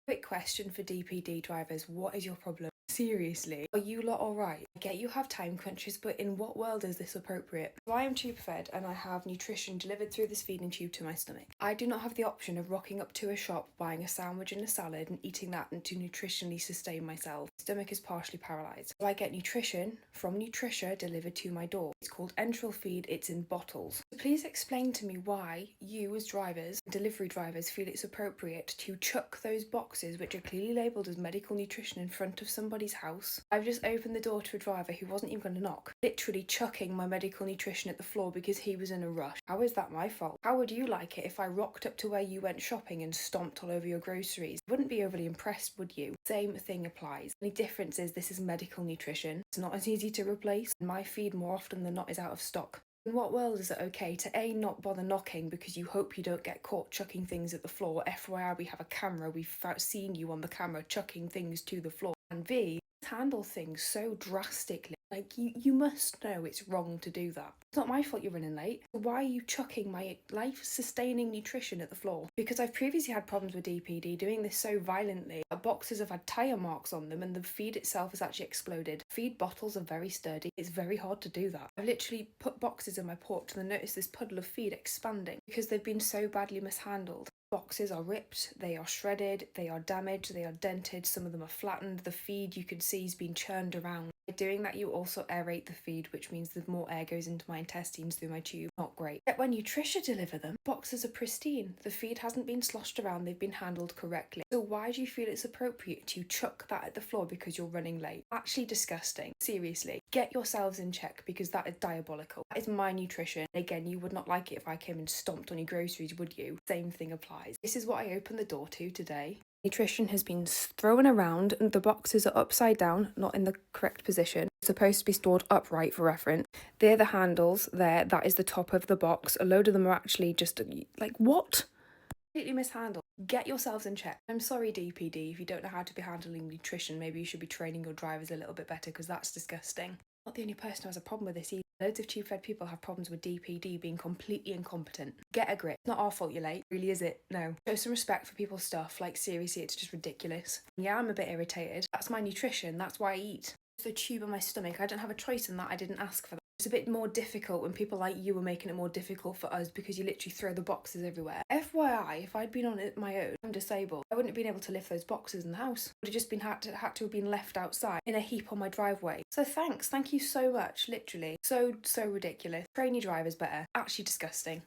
Quick question for DPD drivers, what is your problem? Seriously, are you lot alright? I get you have time crunches, but in what world is this appropriate? So I am tube fed and I have nutrition delivered through this feeding tube to my stomach. I do not have the option of rocking up to a shop, buying a sandwich and a salad and eating that and to nutritionally sustain myself. My stomach is partially paralysed. So I get nutrition from Nutricia delivered to my door. It's called enteral feed, it's in bottles. So please explain to me why you as drivers, delivery drivers, feel it's appropriate to chuck those boxes which are clearly labelled as medical nutrition in front of somebody's house. I've just opened the door to a driver who wasn't even going to knock, literally chucking my medical nutrition at the floor because he was in a rush. How is that my fault? How would you like it if I rocked up to where you went shopping and stomped all over your groceries? You wouldn't be overly impressed, would you? Same thing applies. The only difference is this is medical nutrition. It's not as easy to replace. My feed more often than not is out of stock. In what world is it okay to A, not bother knocking because you hope you don't get caught chucking things at the floor? FYI, we have a camera, we've seen you on the camera chucking things to the floor. And B, handle things so drastically. Like, you must know it's wrong to do that. It's not my fault you're running late. Why are you chucking my life-sustaining nutrition at the floor? Because I've previously had problems with DPD doing this so violently. Boxes have had tyre marks on them and the feed itself has actually exploded. Feed bottles are very sturdy. It's very hard to do that. I've literally put boxes in my porch and then noticed this puddle of feed expanding because they've been so badly mishandled. Boxes are ripped, they are shredded, they are damaged, they are dented, some of them are flattened. The feed you can see has been churned around. By doing that, you also aerate the feed, which means that more air goes into my intestines through my tube. Not great. Yet when Nutricia deliver them, boxes are pristine. The feed hasn't been sloshed around, they've been handled correctly. So why do you feel it's appropriate to chuck that at the floor because you're running late? Actually disgusting. Seriously, get yourselves in check because that is diabolical. That is my nutrition. Again, you would not like it if I came and stomped on your groceries, would you? Same thing applies. This is what I opened the door to today. Nutrition has been thrown around and the boxes are upside down, not in the correct position. It's supposed to be stored upright for reference. They're the handles there, that is the top of the box. A load of them are actually just like, what? Completely mishandled. Get yourselves in check. I'm sorry, DPD, if you don't know how to be handling nutrition, maybe you should be training your drivers a little bit better because that's disgusting. Not the only person who has a problem with this either. Loads of tube-fed people have problems with DPD being completely incompetent. Get a grip. It's not our fault you're late. Really, is it? No. Show some respect for people's stuff. Like, seriously, it's just ridiculous. Yeah, I'm a bit irritated. That's my nutrition. That's why I eat. It's the tube in my stomach. I don't have a choice in that. I didn't ask for that. It's a bit more difficult when people like you are making it more difficult for us because you literally throw the boxes everywhere. FYI, if I'd been on it my own, I'm disabled, I wouldn't have been able to lift those boxes in the house. Would have just been had to have been left outside in a heap on my driveway. So thank you so much, literally. So ridiculous. Train your drivers better. Actually disgusting.